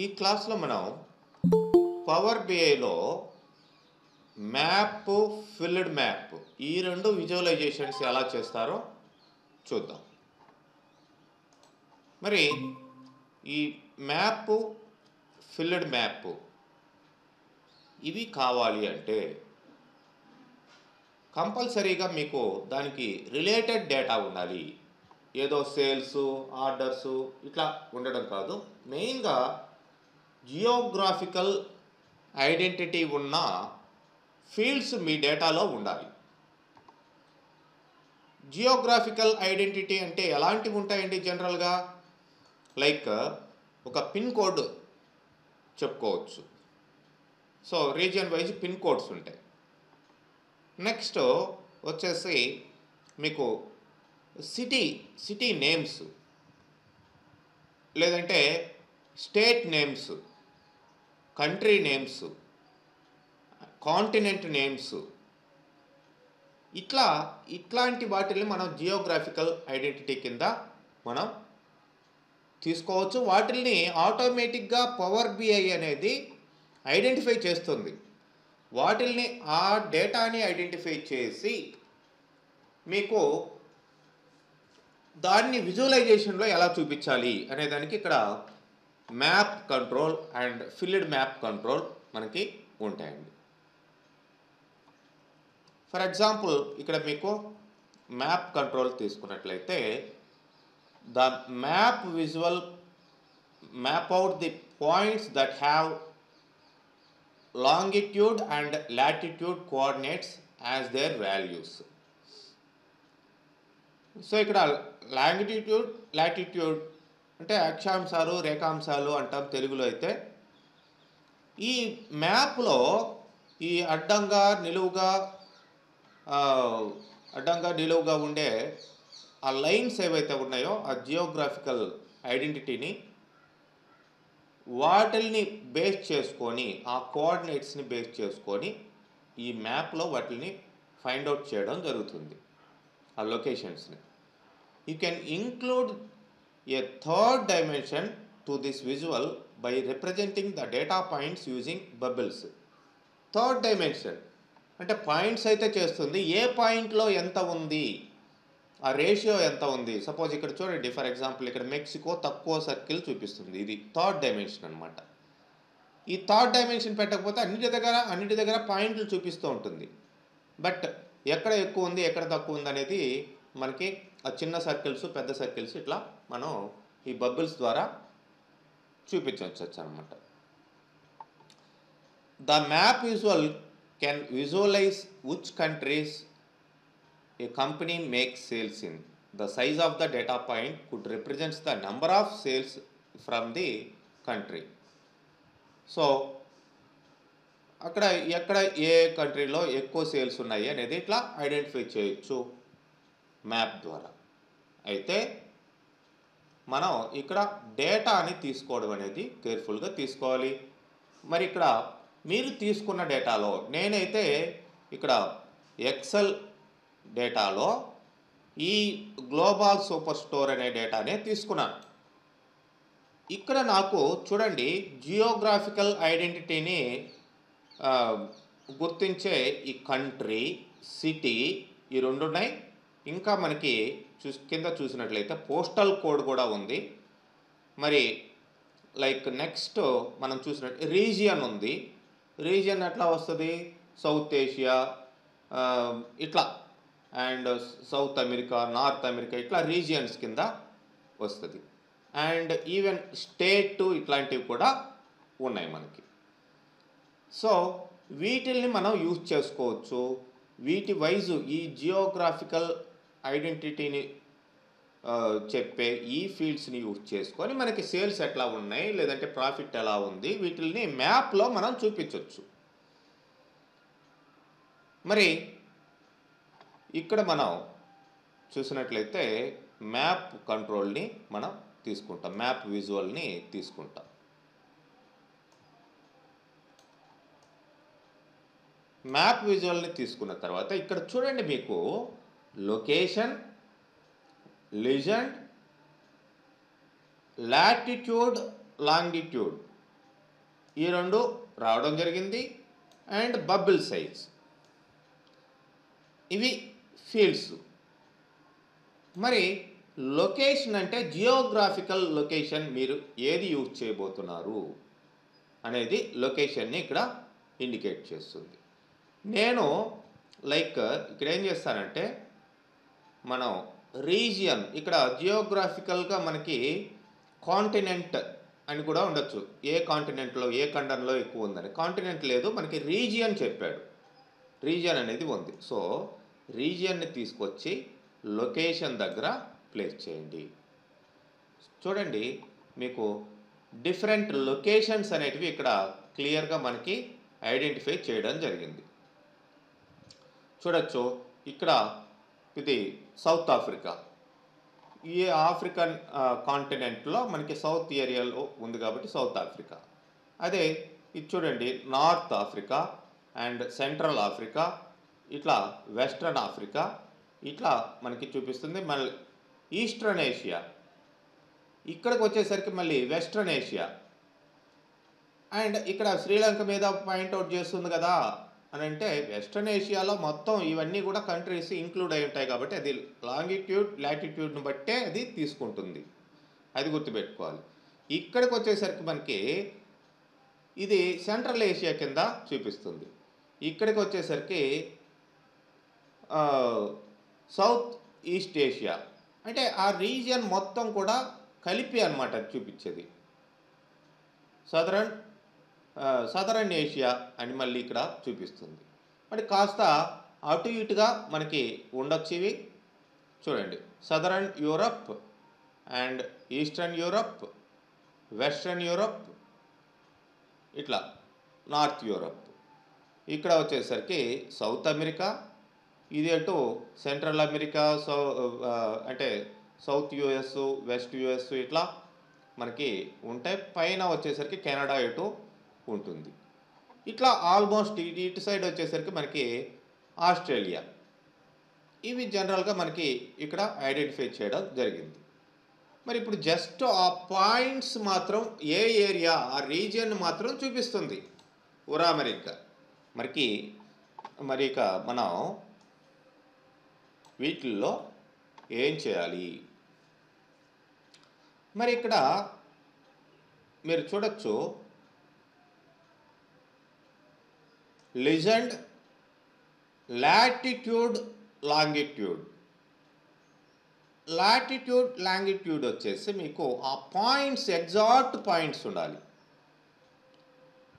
ఈ క్లాస్లో మనం పవర్ బిఐలో మ్యాప్, ఫిల్డ్ మ్యాప్ ఈ రెండు విజువలైజేషన్స్ ఎలా చేస్తారో చూద్దాం. మరి ఈ మ్యాప్, ఫిల్డ్ మ్యాప్ ఇవి కావాలి అంటే కంపల్సరీగా మీకు దానికి రిలేటెడ్ డేటా ఉండాలి. ఏదో సేల్స్, ఆర్డర్స్ ఇట్లా ఉండడం కాదు. మెయిన్గా జియోగ్రాఫికల్ ఐడెంటిటీ ఉన్న ఫీల్డ్స్ మీ డేటాలో ఉండాలి. జియోగ్రాఫికల్ ఐడెంటిటీ అంటే ఎలాంటివి ఉంటాయండి? జనరల్గా లైక్ ఒక పిన్ కోడ్ చెప్పుకోవచ్చు. So region wise pin codes ఉంటాయి. నెక్స్ట్ వచ్చేసి మీకు సిటీ నేమ్స్, లేదంటే state names, country names, continent names, ఇట్లాంటి వాటిని మనం జియోగ్రాఫికల్ ఐడెంటిటీ కింద మనం తీసుకోవచ్చు. వాటిని ఆటోమేటిక్గా పవర్ బిఐ అనేది ఐడెంటిఫై చేస్తుంది. వాటిల్ని ఆ డేటాని ఐడెంటిఫై చేసి మీకు దాన్ని విజువలైజేషన్లో ఎలా చూపించాలి అనే దానికి ఇక్కడ map control and field map control మనకి ఉంటాయండి. ఫర్ ఎగ్జాంపుల్ ఇక్కడ మీకు మ్యాప్ కంట్రోల్ తీసుకున్నట్లయితే the map out the points that have longitude and latitude coordinates as their values. So ఇక్కడ లాటిట్యూడ్ అంటే అక్షాంశాలు, రేఖాంశాలు అంటాం తెలుగులో. అయితే ఈ మ్యాప్లో ఈ అడ్డంగా నిలువుగా ఉండే ఆ లైన్స్ ఏవైతే ఉన్నాయో ఆ జియోగ్రాఫికల్ ఐడెంటిటీని వాటిల్ని బేస్ చేసుకొని, ఆ కోఆర్డినేట్స్ని బేస్ చేసుకొని ఈ మ్యాప్లో వాటిని ఫైండ్ అవుట్ చేయడం జరుగుతుంది, ఆ లొకేషన్స్ని. You can include a third dimension to this visual by representing the data points using bubbles. Third dimension అంటే పాయింట్స్ అయితే చేస్తుంది, ఏ పాయింట్లో ఎంత ఉంది, ఆ రేషియో ఎంత ఉంది. సపోజ్ ఇక్కడ చూడండి, ఫర్ ఎగ్జాంపుల్ ఇక్కడ మెక్సికో తక్కువ సర్కిల్ చూపిస్తుంది. ఇది థర్డ్ డైమెన్షన్ అనమాట. ఈ థర్డ్ డైమెన్షన్ పెట్టకపోతే అన్నిటి దగ్గర పాయింట్లు చూపిస్తూ ఉంటుంది. బట్ ఎక్కడ ఎక్కువ ఉంది, ఎక్కడ తక్కువ ఉంది అనేది మనకి ఆ చిన్న సర్కిల్స్, పెద్ద సర్కిల్స్ ఇట్లా మనం ఈ బబుల్స్ ద్వారా చూపించవచ్చు అనమాట. The map visual can visualize which countries a company makes sales in. The size of the data point could represent the number of sales from the country. So ఎక్కడ ఏ కంట్రీలో ఎక్కువ సేల్స్ ఉన్నాయి అనేది ఇట్లా ఐడెంటిఫై చేయొచ్చు మ్యాప్ ద్వారా. అయితే మనం ఇక్కడ డేటాని తీసుకోవడం అనేది కేర్ఫుల్గా తీసుకోవాలి. మరి ఇక్కడ మీరు తీసుకున్న డేటాలో నేనైతే ఇక్కడ ఎక్సెల్ డేటాలో ఈ గ్లోబల్ సూపర్ స్టోర్ అనే డేటానే తీసుకున్నాను. ఇక్కడ నాకు చూడండి జియోగ్రాఫికల్ ఐడెంటిటీని గుర్తించే ఈ కంట్రీ, సిటీ ఈ రెండు ఉన్నాయి. ఇంకా మనకి కింద చూసినట్లయితే పోస్టల్ కోడ్ కూడా ఉంది. మరి లైక్ నెక్స్ట్ మనం చూసినట్టు రీజియన్ ఉంది. రీజియన్ ఎట్లా వస్తుంది? సౌత్ ఏషియా ఇట్లా, and south America, north America ఇట్లా రీజియన్స్ కింద వస్తుంది. అండ్ ఈవెన్ స్టేట్ ఇట్లాంటివి కూడా ఉన్నాయి మనకి. సో వీటిల్ని మనం యూజ్ చేసుకోవచ్చు. వీటి వైజు ఈ జియోగ్రాఫికల్ ఐడెంటిటీని చెప్పే ఈ ఫీల్డ్స్ని యూజ్ చేసుకొని మనకి సేల్స్ ఎట్లా ఉన్నాయి, లేదంటే ప్రాఫిట్ ఎలా ఉంది, వీటిల్ని మ్యాప్లో మనం చూపించవచ్చు. మరి ఇక్కడ మనం చూసినట్లయితే మ్యాప్ కంట్రోల్ని మనం తీసుకుంటాం, మ్యాప్ విజువల్ని తీసుకుంటాం. మ్యాప్ విజువల్ని తీసుకున్న తర్వాత ఇక్కడ చూడండి మీకు లొకేషన్, లీజెండ్, లాటిట్యూడ్, లాంగిట్యూడ్ ఈ రెండు రావడం జరిగింది. అండ్ బబుల్ సైజ్, ఇవి ఫీల్డ్స్. మరి లొకేషన్ అంటే జియోగ్రాఫికల్ లొకేషన్, మీరు ఏది యూజ్ చేయబోతున్నారు అనేది లొకేషన్ని ఇక్కడ ఇండికేట్ చేస్తుంది. నేను లైక్ ఇక్కడ ఏం చేస్తానంటే, మనం రీజియన్, ఇక్కడ జియోగ్రాఫికల్గా మనకి కాంటినెంట్ అని కూడా ఉండొచ్చు. ఏ కాంటినెంట్లో, ఏ ఖండంలో ఎక్కువ ఉందని. కాంటినెంట్ లేదు, మనకి రీజియన్ చెప్పాడు. రీజియన్ అనేది ఉంది. సో రీజియన్ని తీసుకొచ్చి లొకేషన్ దగ్గర ప్లేస్ చేయండి. చూడండి, మీకు డిఫరెంట్ లొకేషన్స్ అనేటివి ఇక్కడ క్లియర్గా మనకి ఐడెంటిఫై చేయడం జరిగింది. చూడొచ్చు, ఇక్కడ ఇది సౌత్ ఆఫ్రికా. ఈ ఆఫ్రికన్ కాంటినెంట్లో మనకి సౌత్ ఏరియాలో ఉంది కాబట్టి సౌత్ ఆఫ్రికా. అదే ఇది చూడండి, north Africa and central Africa, ఇట్లా వెస్ట్రన్ ఆఫ్రికా, ఇట్లా మనకి చూపిస్తుంది. మళ్ళీ ఈస్టర్న్ ఏషియా, ఇక్కడికి వచ్చేసరికి మళ్ళీ వెస్ట్రన్ ఏషియా. అండ్ ఇక్కడ శ్రీలంక మీద పాయింట్అవుట్ చేస్తుంది కదా అని అంటే, వెస్ట్రన్ ఏషియాలో మొత్తం ఇవన్నీ కూడా కంట్రీస్ ఇంక్లూడ్ అయి ఉంటాయి కాబట్టి అది లాంగిట్యూడ్ లాటిట్యూడ్ని బట్టే అది తీసుకుంటుంది, అది గుర్తుపెట్టుకోవాలి. ఇక్కడికి వచ్చేసరికి మనకి ఇది సెంట్రల్ ఏషియా కింద చూపిస్తుంది. ఇక్కడికి వచ్చేసరికి సౌత్ ఈస్ట్ ఏషియా, అంటే ఆ రీజియన్ మొత్తం కూడా కలిపి అన్నమాట చూపించేది. సదరన్ ఏషియా అని మళ్ళీ ఇక్కడ చూపిస్తుంది. మరి కాస్త అటు ఇటుగా మనకి ఉండొచ్చు ఇవి. చూడండి, southern Europe and eastern Europe, western Europe, ఇట్లా నార్త్ యూరప్. ఇక్కడ వచ్చేసరికి సౌత్ అమెరికా, ఇది అటు సెంట్రల్ అమెరికా, అంటే సౌత్ యుఎస్, వెస్ట్ యుఎస్, ఇట్లా మనకి ఉంటాయి. పైన వచ్చేసరికి కెనడా ఇటు ఉంటుంది. ఇట్లా ఆల్మోస్ట్ ఇటు సైడ్ వచ్చేసరికి మనకి ఆస్ట్రేలియా. ఇవి జనరల్గా మనకి ఇక్కడ ఐడెంటిఫై చేయడం జరిగింది. మరి ఇప్పుడు జస్ట్ ఆ పాయింట్స్ మాత్రం ఏ ఏరియా, ఆ రీజియన్ మాత్రం చూపిస్తుంది ఉరామెరికా. మరి ఇక మనం వీటిల్లో ఏం చేయాలి? మరి ఇక్కడ మీరు చూడొచ్చు, legend, latitude, longitude. Latitude longitude వచ్చేసి మీకు ఆ పాయింట్స్, ఎగ్జాక్ట్ పాయింట్స్ ఉండాలి.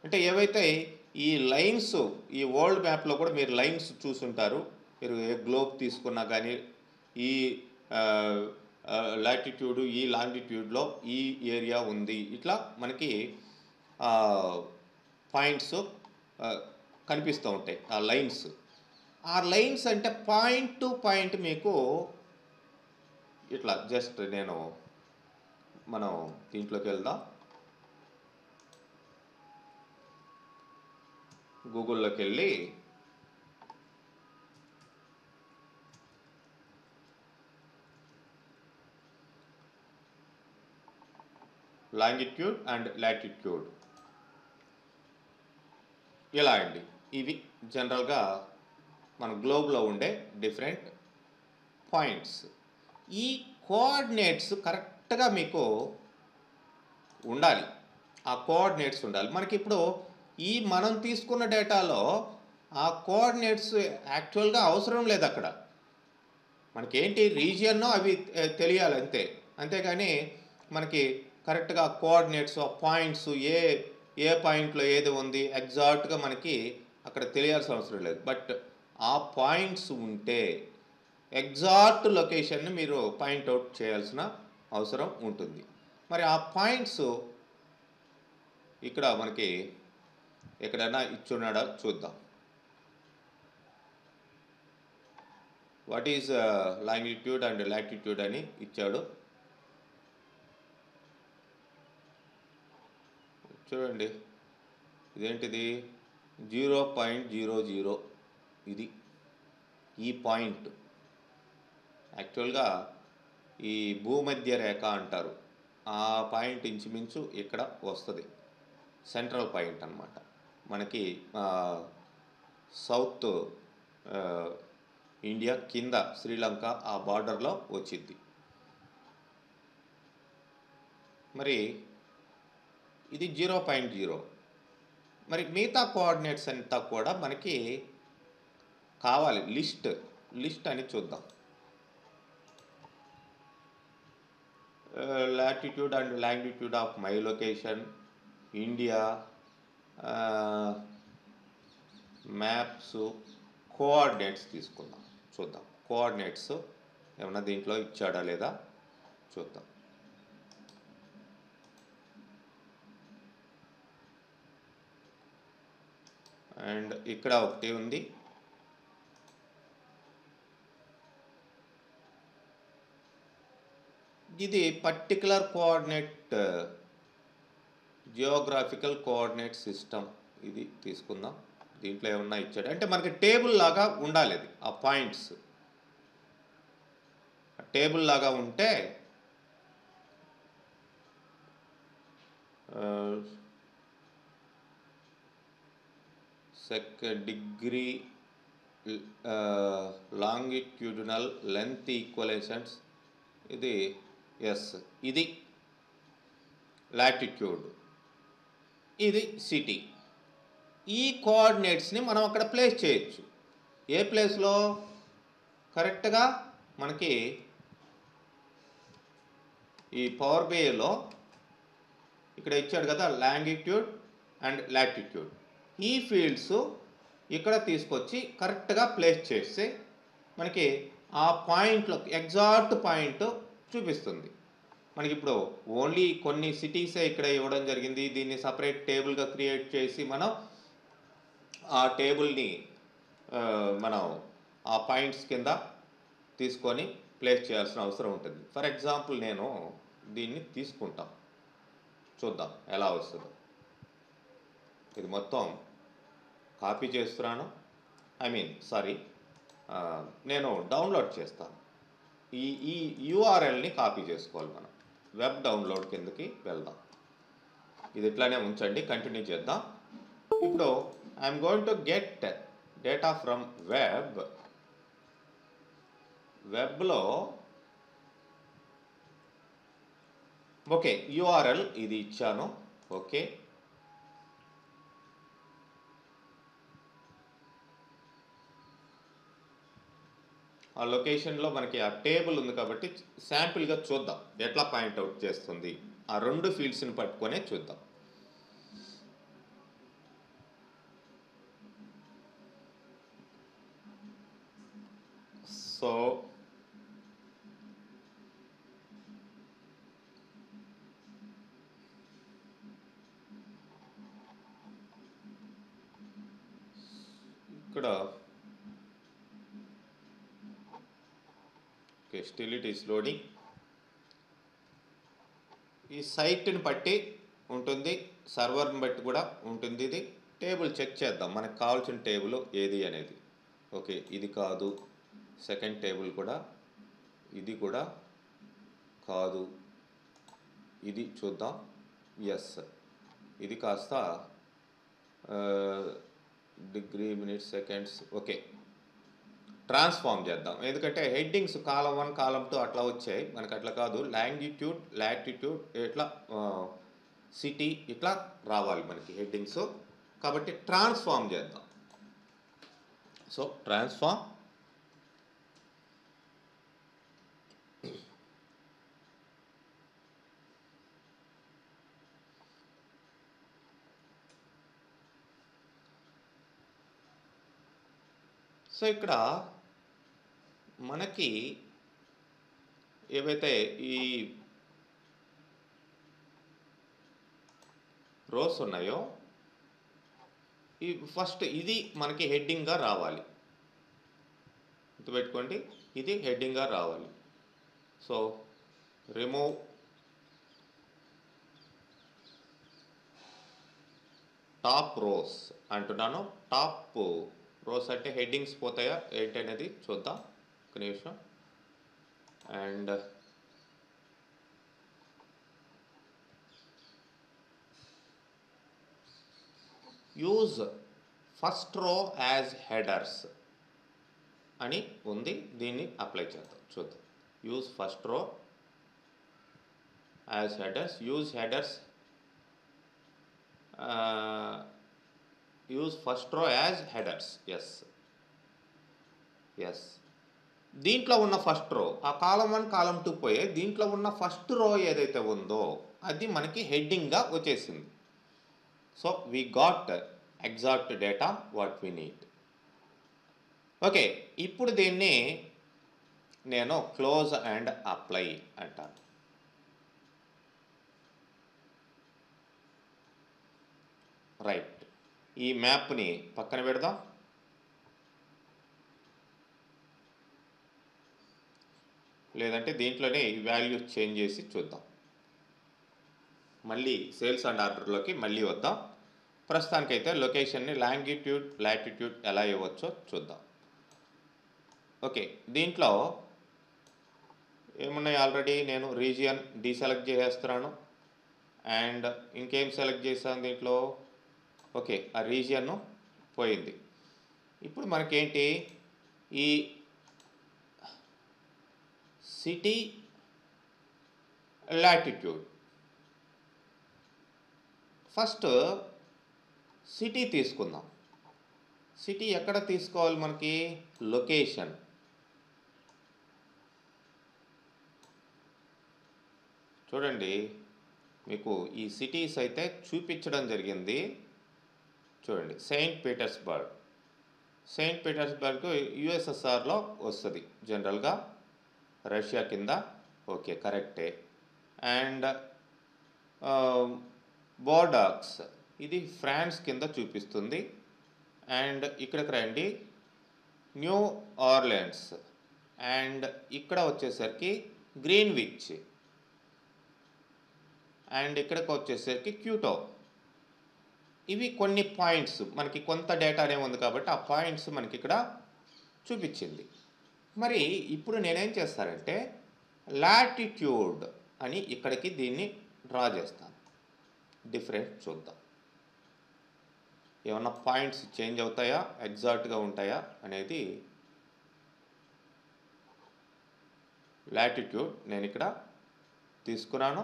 అంటే ఏవైతే ఈ లైన్స్, ఈ వరల్డ్ మ్యాప్లో కూడా మీరు లైన్స్ చూసుంటారు. మీరు ఏ గ్లోబ్ తీసుకున్నా కానీ ఈ లాటిట్యూడ్, ఈ లాంగిట్యూడ్లో ఈ ఏరియా ఉంది, ఇట్లా మనకి పాయింట్స్ కనిపిస్తూ ఉంటాయి, ఆ లైన్స్. ఆ లైన్స్ అంటే పాయింట్ టు పాయింట్ మీకు ఇట్లా జస్ట్ మనం దీంట్లోకి వెళ్దాం, గూగుల్లోకి వెళ్ళి లాంగిట్యూడ్ అండ్ లాటిట్యూడ్ ఇలా అండి. ఇవి జనరల్గా మన గ్లోబ్లో ఉండే డిఫరెంట్ పాయింట్స్. ఈ కోఆర్డినేట్స్ కరెక్ట్గా మీకు ఉండాలి, ఆ కోఆర్డినేట్స్ ఉండాలి. మనకి ఇప్పుడు ఈ మనం తీసుకున్న డేటాలో ఆ కోఆర్డినేట్స్ యాక్చువల్గా అవసరం లేదు. అక్కడ మనకేంటి రీజియన్నో అవి తెలియాలి అంతే. అంతేగాని మనకి కరెక్ట్గా కోఆర్డినేట్స్, ఆ పాయింట్స్ ఏ పాయింట్లో ఏది ఉంది ఎగ్జాక్ట్గా మనకి అక్కడ తెలియాల్సిన అవసరం లేదు. బట్ ఆ పాయింట్స్ ఉంటే ఎగ్జాక్ట్ లొకేషన్ని మీరు పాయింట్అవుట్ చేయాల్సిన అవసరం ఉంటుంది. మరి ఆ పాయింట్స్ ఇక్కడ మనకి ఎక్కడైనా ఇచ్చున్నాడా చూద్దాం. What is longitude and latitude అని ఇచ్చాడు. చూడండి, ఇదేంటిది 0.00, ఇది ఈ పాయింట్. యాక్చువల్గా ఈ భూమధ్య రేఖ అంటారు, ఆ పాయింట్ ఇంచుమించు ఇక్కడ వస్తుంది. సెంట్రల్ పాయింట్ అన్నమాట. మనకి సౌత్ ఇండియా కింద శ్రీలంక ఆ బార్డర్లో వచ్చింది. మరి ఇది 0.0. మరి మిగతా కోఆర్డినేట్స్ అంతా కూడా మనకి కావాలి. లిస్ట్ అని చూద్దాం. Latitude and longitude of my location, India, maps, coordinates తీసుకుందాం. చూద్దాం కోఆర్డినేట్స్ ఏమన్నా దీంట్లో ఇచ్చాడా లేదా చూద్దాం. అండ్ ఇక్కడ ఒకటి ఉంది. ఇది particular coordinate geographical coordinate system. ఇది తీసుకుందాం. దీంట్లో ఏమన్నా ఇచ్చాడు అంటే మనకి టేబుల్ లాగా ఉండాలి. అది ఆ పాయింట్స్ టేబుల్ లాగా ఉంటే డిగ్రీ లాంగిట్యూడినల్ లెంత్ ఈక్వలేషన్స్. ఇది ఎస్, ఇది లాటిట్యూడ్, ఇది సిటీ. ఈ కోఆర్డినేట్స్ని మనం అక్కడ ప్లేస్ చేయొచ్చు. ఏ ప్లేస్లో? కరెక్ట్గా మనకి ఈ పవర్ బిఐలో ఇక్కడ ఇచ్చాడు కదా లాంగిట్యూడ్ అండ్ లాటిట్యూడ్. ఈ ఫీల్డ్స్ ఇక్కడ తీసుకొచ్చి కరెక్ట్గా ప్లేస్ చేస్తే మనకి ఆ పాయింట్లో ఎగ్జాక్ట్ పాయింట్ చూపిస్తుంది. మనకి ఇప్పుడు ఓన్లీ కొన్ని సిటీసే ఇక్కడ ఇవ్వడం జరిగింది. దీన్ని సపరేట్ టేబుల్గా క్రియేట్ చేసి మనం ఆ టేబుల్ని మనం ఆ పాయింట్స్ కింద తీసుకొని ప్లేస్ చేయాల్సిన అవసరం ఉంటుంది. ఫర్ ఎగ్జాంపుల్ నేను దీన్ని తీసుకుంటాం, చూద్దాం ఎలా వస్తుందో. ఇది మొత్తం కాపీ చేస్తున్నాను, నేను డౌన్లోడ్ చేస్తాను. ఈ యూఆర్ఎల్ని కాపీ చేసుకోవాలి మనం. వెబ్ డౌన్లోడ్ కిందకి వెళ్దాం. ఇది ఇట్లానే ఉంచండి, కంటిన్యూ చేద్దాం. ఇప్పుడు I'm going to get data from వెబ్లో ఓకే యూఆర్ఎల్ ఇది ఇచ్చాను. ఓకే, ఆ లొకేషన్లో మనకి ఆ టేబుల్ ఉంది కాబట్టి శాంపిల్గా చూద్దాం ఎట్లా పాయింట్అవుట్ చేస్తుంది. ఆ రెండు ఫీల్డ్స్ని పట్టుకొనే చూద్దాం. సో ఇక్కడ స్టిల్ ఇట్ ఈస్ లోడింగ్. ఈ సైట్ని బట్టి ఉంటుంది, సర్వర్ని బట్టి కూడా ఉంటుంది. ఇది టేబుల్ చెక్ చేద్దాం మనకు కావాల్సిన టేబుల్ ఏది అనేది. ఓకే, ఇది కాదు. సెకండ్ టేబుల్ కూడా, ఇది కూడా కాదు. ఇది చూద్దాం. ఎస్, ఇది కాస్త degree minutes seconds. Okay, transform చేద్దాం. ఎందుకంటే హెడ్డింగ్స్ కాలం 1 కాలం 2 అట్లా వచ్చాయి, మనకు అట్లా కాదు. లాంగిట్యూడ్ లాటిట్యూడ్ ఇట్లా సిటీ ఇట్లా రావాలి మనకి హెడ్డింగ్స్. కాబట్టి ట్రాన్స్ఫార్మ్ చేద్దాం. సో ట్రాన్స్ఫార్మ్, సో ఇక్కడ మనకి ఏవైతే ఈ రోస్ ఉన్నాయో ఈ ఫస్ట్ ఇది మనకి హెడ్డింగ్గా రావాలి. గుర్తుపెట్టుకోండి, ఇది హెడ్డింగ్గా రావాలి. సో రిమూవ్ టాప్ రోస్ అంటున్నాను. టాప్ రోస్ అంటే హెడ్డింగ్స్ పోతాయా ఏంటి అనేది చూద్దాం ఒక నిమిషం. And use first row as headers అని ఉంది. దీన్ని అప్లై చేద్దాం, చూద్దాం. Use first row as headers, use headers, use first row as headers. Yes దీంట్లో ఉన్న ఫస్ట్ రో, ఆ కాలం 1 కాలం 2 పోయే దీంట్లో ఉన్న ఫస్ట్ రో ఏదైతే ఉందో అది మనకి హెడ్డింగ్గా వచ్చేసింది. So we got exact data what we need. Okay, ఇప్పుడు దీన్ని నేను క్లోజ్ అండ్ అప్లై అంటాను. రైట్, ఈ మ్యాప్ని పక్కన పెడదాం. లేదంటే దీంట్లోనే ఈ వాల్యూ చేంజ్ చేసి చూద్దాం. మళ్ళీ సేల్స్ అండ్ ఆర్డర్లోకి మళ్ళీ వద్దాం. ప్రస్తుతానికైతే లొకేషన్ని లాంగిట్యూడ్ లాటిట్యూడ్ ఎలా ఇవ్వచ్చో చూద్దాం. ఓకే, దీంట్లో ఏమున్నాయి, ఆల్రెడీ నేను రీజియన్ డీసెలెక్ట్ చేసేస్తున్నాను. అండ్ ఇంకేం సెలెక్ట్ చేశాను దీంట్లో, ఓకే ఆ రీజియన్ పోయింది. ఇప్పుడు మనకేంటి, ఈ సిటీ లాటిట్యూడ్, ఫస్ట్ సిటీ తీసుకుందాం. సిటీ ఎక్కడ తీసుకోవాలి మనకి, లొకేషన్. చూడండి, మీకు ఈ సిటీస్ అయితే చూపించడం జరిగింది. చూడండి, సెయింట్ పీటర్స్బర్గ్. సెయింట్ పీటర్స్బర్గ్ యుఎస్ఎస్ఆర్లో వస్తుంది జనరల్గా, రష్యా కింద. ఓకే కరెక్టే. అండ్ బోర్డాక్స్ ఇది ఫ్రాన్స్ కింద చూపిస్తుంది. అండ్ ఇక్కడికి రండి, న్యూ ఆర్లియన్స్. అండ్ ఇక్కడ వచ్చేసరికి గ్రీన్విచ్. అండ్ ఇక్కడికి వచ్చేసరికి క్యూటో. ఇవి కొన్ని పాయింట్స్, మనకి కొంత డేటానే ఉంది కాబట్టి ఆ పాయింట్స్ మనకి ఇక్కడ చూపించింది. మరి ఇప్పుడు నేనేం చేస్తానంటే లాటిట్యూడ్ అని ఇక్కడికి దీన్ని డ్రా చేస్తాను. డిఫరెంట్ చూద్దాం, ఏమన్నా పాయింట్స్ చేంజ్ అవుతాయా, ఎగ్జాక్ట్గా ఉంటాయా అనేది. లాటిట్యూడ్ నేను ఇక్కడ తీసుకున్నాను,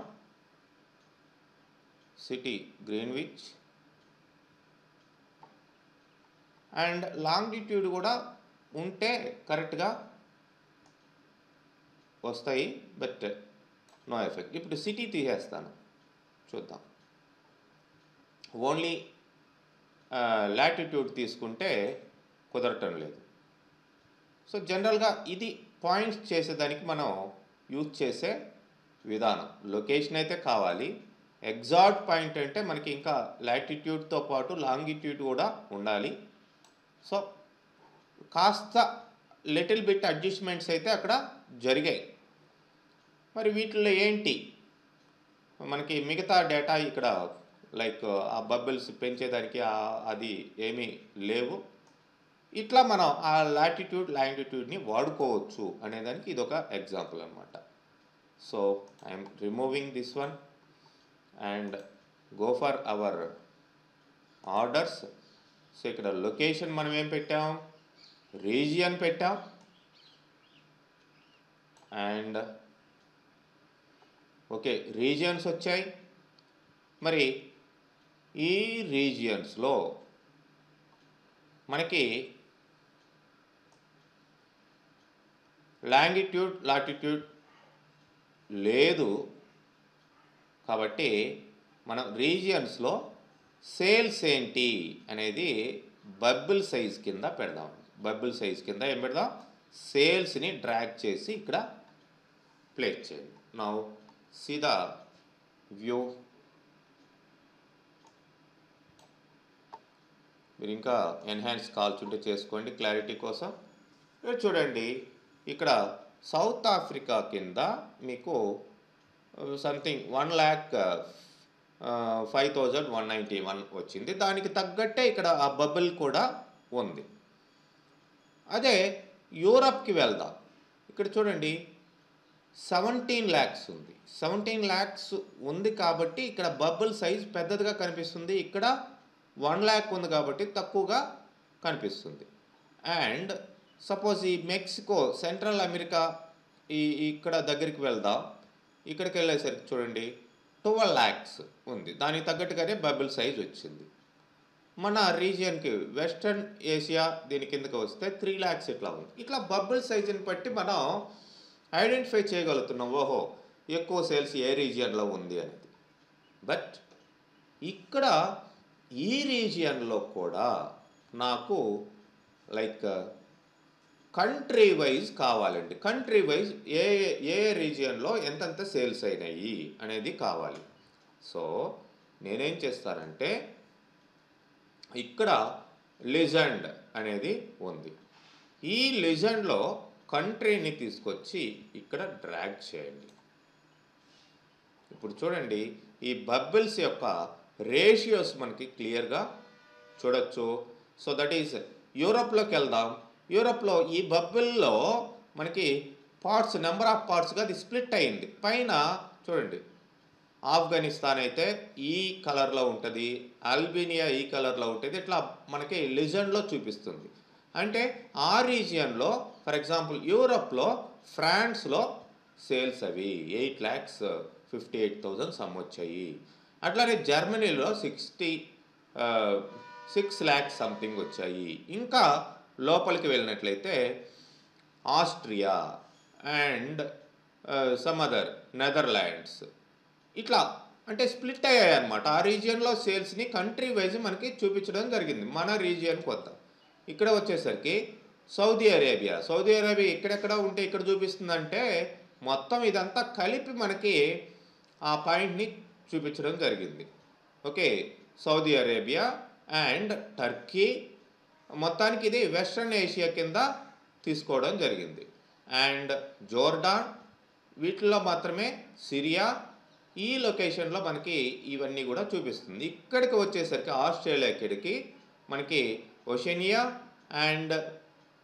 సిటీ గ్రీన్విచ్. అండ్ లాంగిట్యూడ్ కూడా ఉంటే కరెక్ట్గా వస్తాయి, బట్ నో ఎఫెక్ట్. ఇప్పుడు సిటీ తీసేస్తాను, చూద్దాం. ఓన్లీ లాటిట్యూడ్ తీసుకుంటే కుదరటం లేదు. సో జనరల్గా ఇది పాయింట్స్ చేసేదానికి మనం యూజ్ చేసే విధానం. లొకేషన్ అయితే కావాలి, ఎగ్జాక్ట్ పాయింట్ అంటే మనకి ఇంకా లాటిట్యూడ్తో పాటు లాంగిట్యూడ్ కూడా ఉండాలి. సో కాస్త లిటిల్ బిట్ అడ్జస్ట్మెంట్స్ అయితే అక్కడ జరిగాయి. మరి వీటిల్లో ఏంటి, మనకి మిగతా డేటా ఇక్కడ లైక్ ఆ బబుల్స్ పెంచేదానికి అది ఏమీ లేవు. ఇట్లా మనం ఆ లాటిట్యూడ్ లాంగిట్యూడ్ని వాడుకోవచ్చు అనేదానికి ఇది ఒక ఎగ్జాంపుల్ అనమాట. So I'm removing this one and go for hour orders. So ఇక్కడ లొకేషన్ మనం ఏం పెట్టాం, రీజియన్ పెట్టాం. అండ్ ఓకే రీజియన్స్ వచ్చాయి. మరి ఈ రీజియన్స్లో మనకి లాంగిట్యూడ్ లాటిట్యూడ్ లేదు కాబట్టి మనం రీజియన్స్లో సేల్స్ ఏంటి అనేది బబుల్ సైజ్ కింద పెడదాం. బబుల్ సైజ్ కింద ఏం పెడదాం, సేల్స్ని డ్రాగ్ చేసి ఇక్కడ ప్లేస్ చేయండి. Now see the view. మీరు ఇంకా ఎన్హాన్స్ కాల్చుంటే చేసుకోండి క్లారిటీ కోసం. చూడండి, ఇక్కడ సౌత్ ఆఫ్రికా కింద మీకు సంథింగ్ 1,05,191 వచ్చింది. దానికి తగ్గట్టే ఇక్కడ ఆ బబుల్ కూడా ఉంది. అదే యూరప్కి వెళ్దాం. ఇక్కడ చూడండి 17 lakhs ఉంది. 17 lakhs ఉంది కాబట్టి ఇక్కడ బబుల్ సైజ్ పెద్దదిగా కనిపిస్తుంది. ఇక్కడ 1,00,000 ఉంది కాబట్టి తక్కువగా కనిపిస్తుంది. అండ్ సపోజ్ ఈ మెక్సికో, సెంట్రల్ అమెరికా ఇక్కడ దగ్గరికి వెళ్దాం. ఇక్కడికి వెళ్ళేసరికి చూడండి 12,00,000 ఉంది. దానికి తగ్గట్టుగానే బబుల్ సైజ్ వచ్చింది. మన రీజియన్కి వెస్ట్రన్ ఏషియా దీని కిందకి వస్తే 3,00,000 ఇట్లా ఉంది. ఇట్లా బబుల్ సైజుని బట్టి మనం ఐడెంటిఫై చేయగలుగుతున్నాం, ఓహో ఎక్కువ సేల్స్ ఏ రీజియన్లో ఉంది అనేది. బట్ ఇక్కడ ఈ రీజియన్లో కూడా నాకు లైక్ కంట్రీ వైజ్ కావాలండి. కంట్రీ వైజ్ ఏ ఏ రీజియన్లో ఎంతెంత సేల్స్ అయినాయి అనేది కావాలి. సో నేనేం చేస్తానంటే ఇక్కడ లిజెండ్ అనేది ఉంది. ఈ లిజెండ్లో కంట్రీని తీసుకొచ్చి ఇక్కడ డ్రాగ్ చేయండి. ఇప్పుడు చూడండి ఈ బబుల్స్ యొక్క రేషియోస్ మనకి క్లియర్గా చూడొచ్చు. సో దట్ ఈస్ యూరోప్లోకి వెళ్దాం. యూరోప్లో ఈ బబుల్లో మనకి పార్ట్స్, నెంబర్ ఆఫ్ పార్ట్స్గా అది స్ప్లిట్ అయింది. పైన చూడండి ఆఫ్ఘనిస్తాన్ అయితే ఈ కలర్లో ఉంటుంది, అల్బేనియా ఈ కలర్లో ఉంటుంది. ఇట్లా మనకి లిజెండ్లో చూపిస్తుంది. అంటే ఆ రీజియన్లో ఫర్ ఎగ్జాంపుల్ యూరోప్లో ఫ్రాన్స్లో సేల్స్ అవి 8,58,000 సమ్ వచ్చాయి. అట్లానే జర్మనీలో 6 lakhs సంథింగ్ వచ్చాయి. ఇంకా లోపలికి వెళ్ళినట్లయితే Austria and some other Netherlands ఇట్లా అంటే స్ప్లిట్ అయ్యాయి అన్నమాట. ఆ రీజియన్లో సేల్స్ని కంట్రీ వైజ్ మనకి చూపించడం జరిగింది. మన రీజియన్కి వద్దాం. ఇక్కడ వచ్చేసరికి సౌదీ అరేబియా ఎక్కడెక్కడ ఉంటే ఇక్కడ చూపిస్తుందంటే మొత్తం ఇదంతా కలిపి మనకి ఆ పాయింట్ని చూపించడం జరిగింది. Okay, Saudi Arabia and Turkey, మొత్తానికి ఇది వెస్ట్రన్ ఏషియా కింద తీసుకోవడం జరిగింది. అండ్ జోర్డాన్, వీటిల్లో మాత్రమే సిరియా, ఈ లొకేషన్లో మనకి ఇవన్నీ కూడా చూపిస్తుంది. ఇక్కడికి వచ్చేసరికి ఆస్ట్రేలియా ఇక్కడికి మనకి ఓషినియా అండ్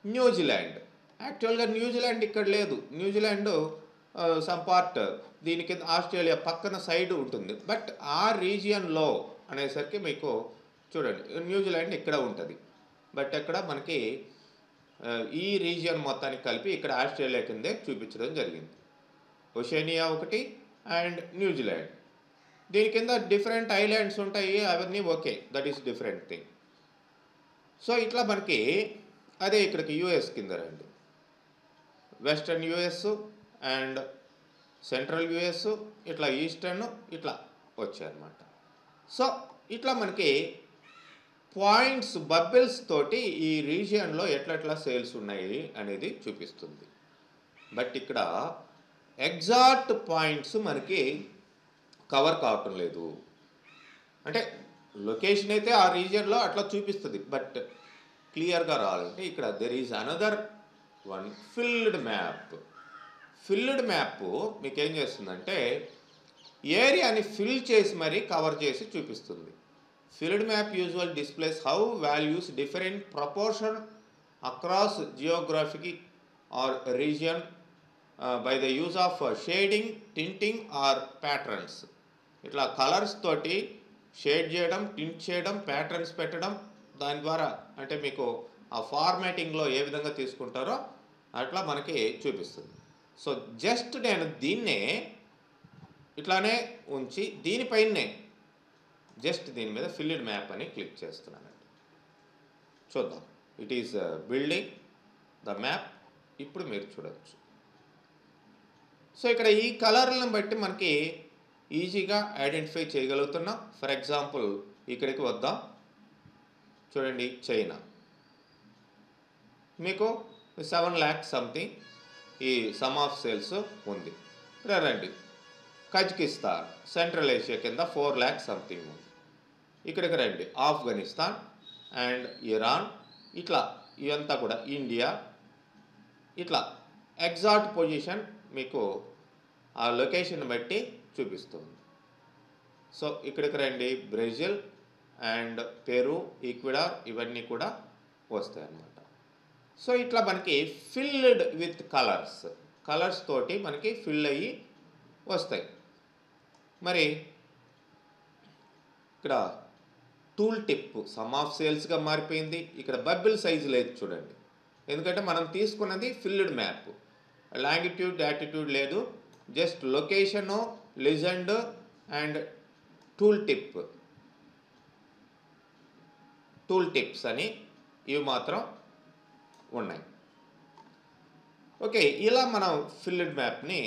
న్యూజిలాండ్. యాక్చువల్గా న్యూజిలాండ్ ఇక్కడ లేదు. న్యూజిలాండ్ సమ్ పార్ట్ దీని కింద ఆస్ట్రేలియా పక్కన సైడ్ ఉంటుంది. బట్ ఆ రీజియన్లో అనేసరికి మీకు చూడండి న్యూజిలాండ్ ఇక్కడ ఉంటుంది. బట్ అక్కడ మనకి ఈ రీజియన్ మొత్తానికి కలిపి ఇక్కడ ఆస్ట్రేలియా కిందే చూపించడం జరిగింది. ఓషినియా ఒకటి అండ్ న్యూజిలాండ్. దీని కింద డిఫరెంట్ ఐలాండ్స్ ఉంటాయి, అవన్నీ okay, that is different thing. So ఇట్లా మనకి అదే ఇక్కడికి యుఎస్ కింద రండి. Western US and central US, ఇట్లా ఈస్టర్న్ ఇట్లా వచ్చాయన్నమాట. సో ఇట్లా మనకి పాయింట్స్ బబుల్స్ తోటి ఈ రీజియన్లో ఎట్లా సేల్స్ ఉన్నాయి అనేది చూపిస్తుంది. బట్ ఇక్కడ ఎగ్జాక్ట్ పాయింట్స్ మనకి కవర్ కావటం లేదు. అంటే లొకేషన్ అయితే ఆ రీజియన్లో అట్లా చూపిస్తుంది, బట్ క్లియర్గా రావాలంటే ఇక్కడ there is another one field map. Field map మీకు ఏం చేస్తుందంటే ఏరియాని ఫిల్ చేసి మరీ కవర్ చేసి చూపిస్తుంది. Filled map visual displays how values different proportion across geographic or region by the use of shading, tinting or patterns. ఇట్లా కలర్స్ తోటి షేడ్ చేయడం, టింట్ చేయడం, ప్యాటర్న్స్ పెట్టడం, దాని ద్వారా అంటే మీకు ఆ ఫార్మాటింగ్లో ఏ విధంగా తీసుకుంటారో అట్లా మనకి చూపిస్తుంది. సో జస్ట్ నేను దీన్నే ఇట్లానే ఉంచి దీనిపైనే జస్ట్ దీని మీద ఫిల్డ్ మ్యాప్ అని క్లిక్ చేస్తున్నానండి. చూద్దాం. It is building the map. ఇప్పుడు మీరు చూడవచ్చు. సో ఇక్కడ ఈ కలర్లను బట్టి మనకి ఈజీగా ఐడెంటిఫై చేయగలుగుతున్నాం. ఫర్ ఎగ్జాంపుల్ ఇక్కడికి వద్దాం. చూడండి చైనా మీకు 7 lakhs సంథింగ్ ఈ సమ్ ఆఫ్ సేల్స్ ఉంది. రండి కజకిస్తాన్ సెంట్రల్ ఏషియా కింద 4 lakhs సంథింగ్ ఉంది. ఇక్కడికి రండి ఆఫ్ఘనిస్తాన్ అండ్ ఇరాన్, ఇట్లా ఇవంతా కూడా ఇండియా, ఇట్లా ఎగ్జాక్ట్ పొజిషన్ మీకు ఆ లొకేషన్ బట్టి చూపిస్తుంది. సో ఇక్కడికి రండి బ్రెజిల్ అండ్ పెరు, ఈక్వెడార్, ఇవన్నీ కూడా వస్తాయి అన్నమాట. సో ఇట్లా మనకి ఫిల్డ్ విత్ కలర్స్ తోటి మనకి ఫిల్ అయ్యి వస్తాయి. మరి ఇక్కడ టూల్ టిప్ సమ్ ఆఫ్ సేల్స్గా మారిపోయింది. ఇక్కడ బబుల్ సైజు లేదు చూడండి, ఎందుకంటే మనం తీసుకున్నది ఫిల్డ్ మ్యాప్. లాంగిట్యూడ్ యాటిట్యూడ్ లేదు, just location, legend and tool tips అని ఇవి మాత్రం ఉన్నాయి. ఓకే, ఇలా మనం ఫిల్డ్ మ్యాప్ని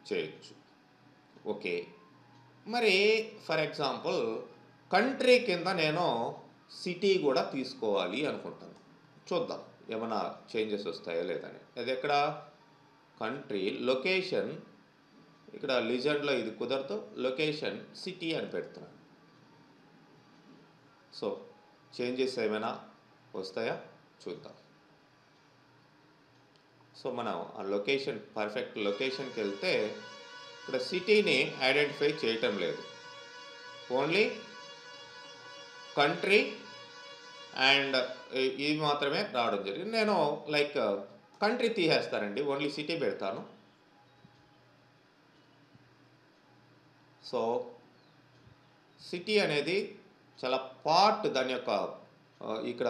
చేయొచ్చు. ఓకే, మరి ఫర్ ఎగ్జాంపుల్ కంట్రీ కింద నేను సిటీ కూడా తీసుకోవాలి అనుకుంటాను. చూద్దాం ఏమైనా చేంజెస్ వస్తాయో లేదని. అది ఎక్కడ కంట్రీ లొకేషన్, ఇక్కడ లిజర్డ్లో ఇది కుదరదు, లొకేషన్ సిటీ అని పెడుతున్నాను. సో చేంజెస్ ఏమైనా వస్తాయా చూద్దాం. సో మనం ఆ లొకేషన్, పర్ఫెక్ట్ లొకేషన్కి వెళ్తే ఇక్కడ సిటీని ఐడెంటిఫై చేయటం లేదు, ఓన్లీ కంట్రీ అండ్ ఇది మాత్రమే రావడం జరిగింది. నేను లైక్ కంట్రీ తీసేస్తానండి, ఓన్లీ సిటీ పెడతాను. సో సిటీ అనేది చాలా పార్ట్, దాని యొక్క ఇక్కడ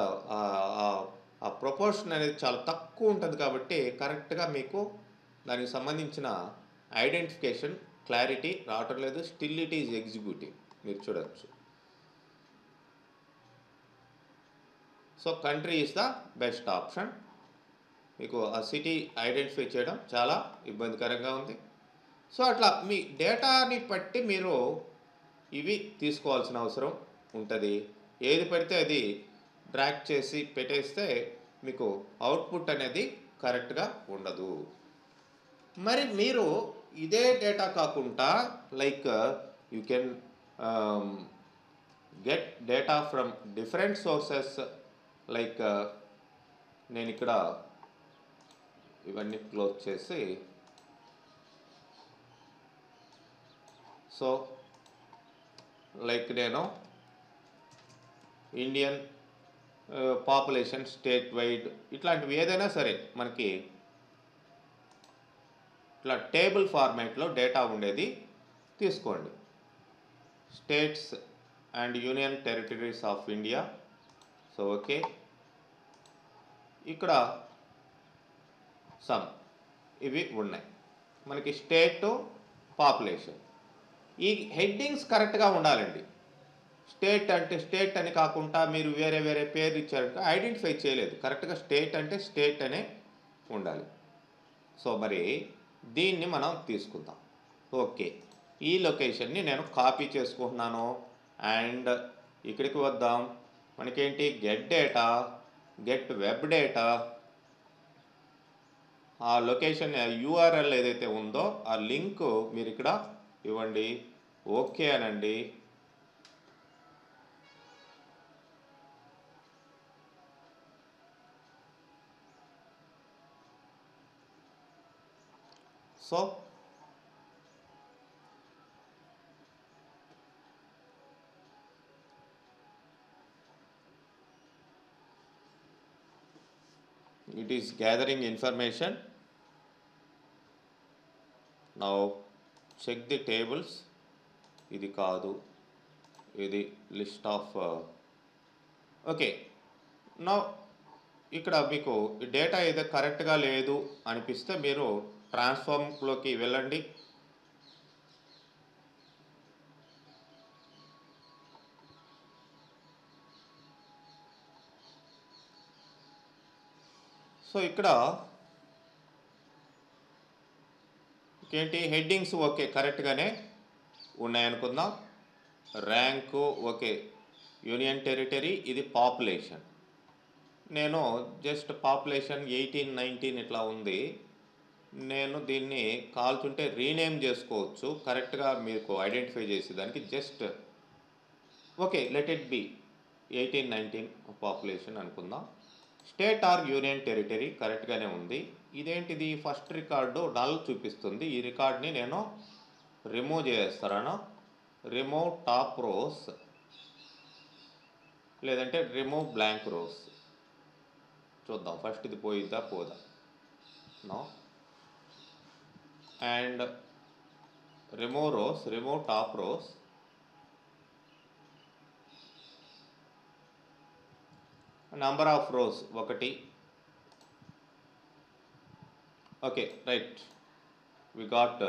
ఆ ప్రొపోర్షన్ అనేది చాలా తక్కువ ఉంటుంది కాబట్టి కరెక్ట్గా మీకు దానికి సంబంధించిన ఐడెంటిఫికేషన్ క్లారిటీ రావటం లేదు. స్టిల్ ఇట్ ఈజ్ ఎగ్జిక్యూటివ్, మీరు చూడవచ్చు. So country is the best option. మీకు ఆ సిటీ ఐడెంటిఫై చేయడం చాలా ఇబ్బందికరంగా ఉంది. సో అట్లా మీ డేటాని బట్టి మీరు ఇవి తీసుకోవాల్సిన అవసరం ఉంటుంది. ఏది పడితే అది డ్రాగ్ చేసి పెట్టేస్తే మీకు అవుట్పుట్ అనేది కరెక్ట్గా ఉండదు. మరి మీరు ఇదే డేటా కాకుండా like you can get data from different sources. Like నేను ఇక్కడ ఇవన్నీ క్లోజ్ చేసి, సో లైక్ నేను ఇండియన్ పాపులేషన్ స్టేట్ వైడ్ ఇట్లాంటివి ఏదైనా సరే మనకి ఇట్లా టేబుల్ ఫార్మాట్లో డేటా ఉండేది తీసుకోండి. States and union territories of India. So okay, ఇక్కడ సమ్ ఇవి ఉన్నాయి మనకి, స్టేట్ పాపులేషన్. ఈ హెడ్డింగ్స్ కరెక్ట్గా ఉండాలండి. స్టేట్ అంటే స్టేట్ అని కాకుండా మీరు వేరే వేరే పేరు ఇచ్చారంటే ఐడెంటిఫై చేయలేదు. కరెక్ట్గా స్టేట్ అంటే స్టేట్ అనే ఉండాలి. సో మరి దీన్ని మనం తీసుకుందాం. ఓకే, ఈ లొకేషన్ని నేను కాపీ చేసుకుంటున్నాను అండ్ ఇక్కడికి వద్దాం. మనకేంటి get data, get web data. ఆ లొకేషన్ యూఆర్ఎల్ ఏదైతే ఉందో ఆ లింక్ మీరు ఇక్కడ ఇవ్వండి. ఓకే అనండి. So it is gathering information. Now check the tables. ఇది కాదు, ఇది లిస్ట్ ఆఫ్. ఓకే, నా ఇక్కడ మీకు డేటా ఏదో కరెక్ట్గా లేదు అనిపిస్తే మీరు ట్రాన్స్ఫార్మ్లోకి వెళ్ళండి. సో ఇక్కడ ఏంటి హెడ్డింగ్స్ ఓకే కరెక్ట్గానే ఉన్నాయనుకుందాం. ర్యాంకు ఓకే, యూనియన్ టెరిటరీ, ఇది పాపులేషన్. నేను జస్ట్ పాపులేషన్ 18, 19 ఇట్లా ఉంది. నేను దీన్ని కాల్చుంటే రీనేమ్ చేసుకోవచ్చు కరెక్ట్గా మీకు ఐడెంటిఫై చేసేదానికి. Just okay, let it be 18, 19 population అనుకుందాం. స్టేట్ ఆర్ యూనియన్ టెరిటరీ కరెక్ట్గానే ఉంది. ఇదేంటిది ఫస్ట్ రికార్డు నల్ చూపిస్తుంది. ఈ రికార్డ్ని నేను రిమూవ్ చేస్తాను. రిమూవ్ టాప్ రోస్ లేదంటే రిమూవ్ బ్లాంక్ రోస్. చూద్దాం ఫస్ట్ ఇది పోయిద్దా పోదా. No, and remove rows, remove top rows. Number of rows 1. Okay, right, we got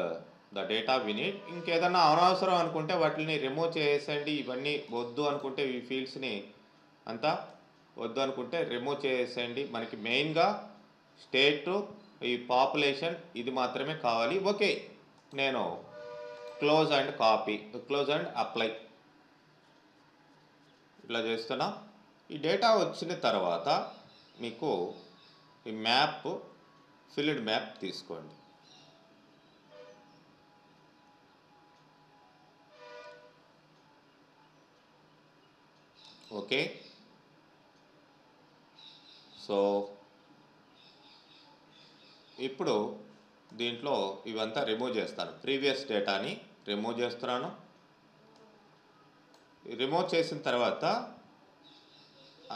the data we need. ఇంకేదన్నా అనవసరం అనుకుంటే వాటిని రిమూవ్ చేసేయండి. ఇవన్నీ వద్దు అనుకుంటే ఈ ఫీల్డ్స్ని అంతా వద్దు అనుకుంటే రిమూవ్ చేసేయండి. మనకి మెయిన్గా స్టేటు, ఈ పాపులేషన్ ఇది మాత్రమే కావాలి. ఓకే, నేను close and copy, close and apply ఇట్లా చేస్తున్నా. ఈ డేటా వచ్చిన తర్వాత మీకు ఈ మ్యాప్, ఫిల్డ్ మ్యాప్ తీసుకోండి. ఓకే, సో ఇప్పుడు దీంట్లో ఇవంతా రిమూవ్ చేస్తాను. ప్రీవియస్ డేటాని రిమూవ్ చేస్తున్నాను. రిమూవ్ చేసిన తర్వాత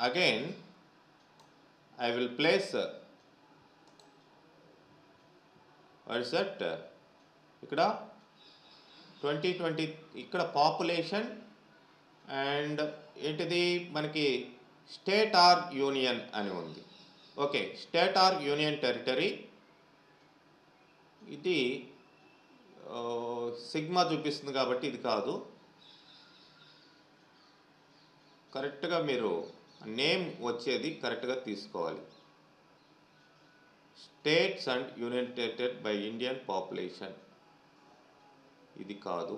again I will place what is that, ఇక్కడ 2020 ఇక్కడ పాపులేషన్ అండ్ ఏంటిది మనకి స్టేట్ ఆర్ యూనియన్ అని ఉంది. Okay, state or union territory ఇది సిగ్మా చూపిస్తుంది కాబట్టి ఇది కాదు. కరెక్ట్గా మీరు నేమ్ వచ్చేది కరెక్ట్గా తీసుకోవాలి. States and union territory by Indian population ఇది కాదు.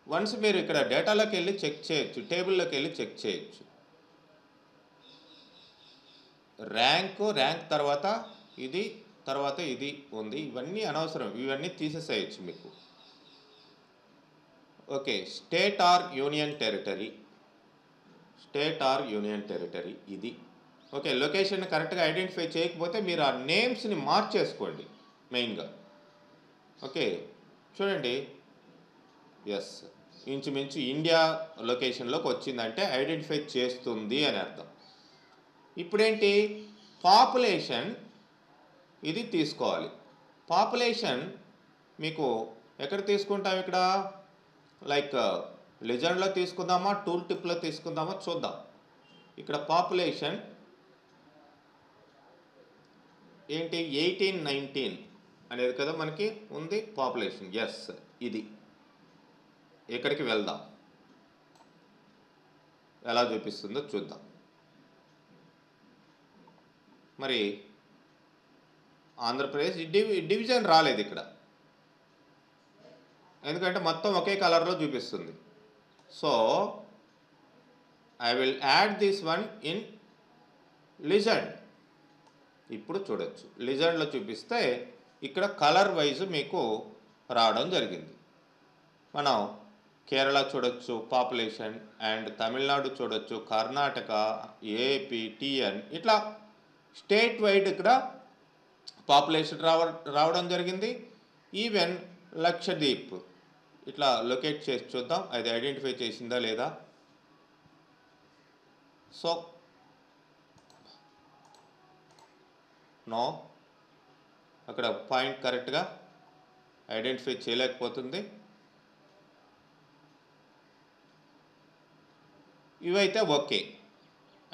వన్స్ మీరు ఇక్కడ డేటాలోకి వెళ్ళి చెక్ చేయొచ్చు, టేబుల్లోకి వెళ్ళి చెక్ చేయొచ్చు. ర్యాంక్ తర్వాత ఇది ఉంది. ఇవన్నీ అనవసరం, ఇవన్నీ తీసేసేయచ్చు మీకు. Okay, state or union territory ఇది. ఓకే, లొకేషన్ కరెక్ట్గా ఐడెంటిఫై చేయకపోతే మీరు ఆ నేమ్స్ని మార్చేసుకోండి మెయిన్గా. ఓకే, చూడండి, ఎస్, ఇంచుమించు ఇండియా లొకేషన్లోకి వచ్చిందంటే ఐడెంటిఫై చేస్తుంది అని అర్థం. ఇప్పుడేంటి, పాపులేషన్ ఇది తీసుకోవాలి. పాపులేషన్ మీకు ఎక్కడ తీసుకుంటాం, ఇక్కడ లైక్ లెజెండ్లో తీసుకుందామా, టూల్ టిప్లో తీసుకుందామా చూద్దాం. ఇక్కడ పాపులేషన్ ఏంటి, 1819 అనేది కదా మనకి ఉంది పాపులేషన్. ఎస్, ఇది ఎక్కడికి వెళ్దాం, ఎలా చూపిస్తుందో చూద్దాం. మరి ఆంధ్రప్రదేశ్ డివిజన్ రాలేదు ఇక్కడ, ఎందుకంటే మొత్తం ఒకే కలర్లో చూపిస్తుంది. So I will add this one in legend. ఇప్పుడు చూడొచ్చు, లిజెండ్లో చూపిస్తే ఇక్కడ కలర్ వైజ్ మీకు రావడం జరిగింది. మనం కేరళ చూడొచ్చు పాపులేషన్, అండ్ తమిళనాడు చూడొచ్చు, కర్ణాటక, ఏపీ, టిఎన్, ఇట్లా స్టేట్ వైడ్ ఇక్కడ పాపులేషన్ రావడం జరిగింది. ఈవెన్ లక్షద్వీప్ ఇట్లా లొకేట్ చేసి చూద్దాం అది ఐడెంటిఫై చేసిందా లేదా. సో నో, అక్కడ పాయింట్ కరెక్ట్గా ఐడెంటిఫై చేయలేకపోతుంది. ఇవైతే ఓకే.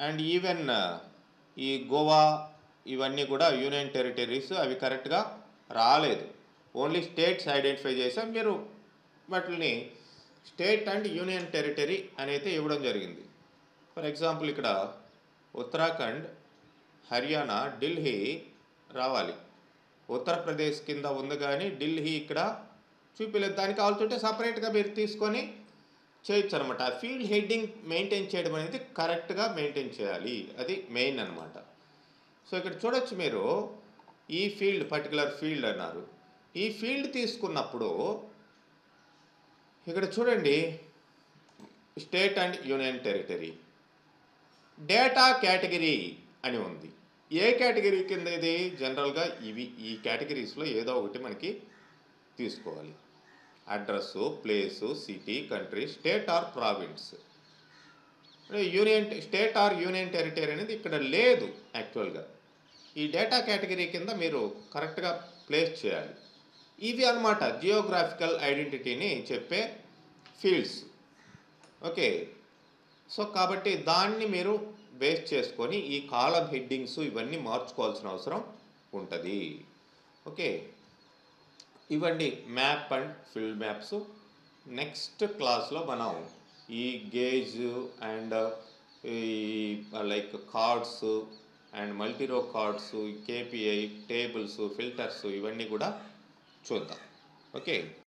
అండ్ ఈవెన్ ఈ గోవా ఇవన్నీ కూడా యూనియన్ టెరిటరీస్, అవి కరెక్ట్గా రాలేదు. ఓన్లీ స్టేట్స్ ఐడెంటిఫై చేసాం. మీరు వాటిని స్టేట్ అండ్ యూనియన్ టెరిటరీ అనేది ఇవ్వడం జరిగింది. ఫర్ ఎగ్జాంపుల్ ఇక్కడ ఉత్తరాఖండ్, హర్యానా, ఢిల్లీ రావాలి. ఉత్తరప్రదేశ్ కింద ఉంది కానీ ఢిల్లీ ఇక్కడ చూపిలేదు. దానికి కావాల్సింటే సపరేట్గా మీరు తీసుకొని చేయొచ్చు అనమాట. ఆ ఫీల్డ్ హెడ్డింగ్ మెయింటైన్ చేయడం అనేది కరెక్ట్గా మెయింటైన్ చేయాలి, అది మెయిన్ అనమాట. సో ఇక్కడ చూడొచ్చు మీరు, ఈ ఫీల్డ్ పర్టికులర్ ఫీల్డ్ అన్నారు. ఈ ఫీల్డ్ తీసుకున్నప్పుడు ఇక్కడ చూడండి, state and union territory data category అని ఉంది. ఏ కేటగిరీ కింద ఇది, జనరల్గా ఈ కేటగిరీస్లో ఏదో ఒకటి మనకి తీసుకోవాలి. Address, place, city, country, state or province. State or union territory అనేది ఇక్కడ లేదు యాక్చువల్గా. ఈ డేటా కేటగిరీ కింద మీరు కరెక్ట్గా ప్లేస్ చేయాలి. ఇవి అన్నమాట జియోగ్రాఫికల్ ఐడెంటిటీని చెప్పే ఫీల్డ్స్. ఓకే, సో కాబట్టి దాన్ని మీరు బేస్ చేసుకొని ఈ కాలం హెడ్డింగ్స్ ఇవన్నీ మార్చుకోవాల్సిన అవసరం ఉంటుంది. ఓకే, ఇవ్వండి map and field maps. Next క్లాస్లో మనం ఈ గేజ్ అండ్ ఈ like cards and multirow cards, KPI tables, filters ఇవన్నీ కూడా చూద్దాం. ఓకే.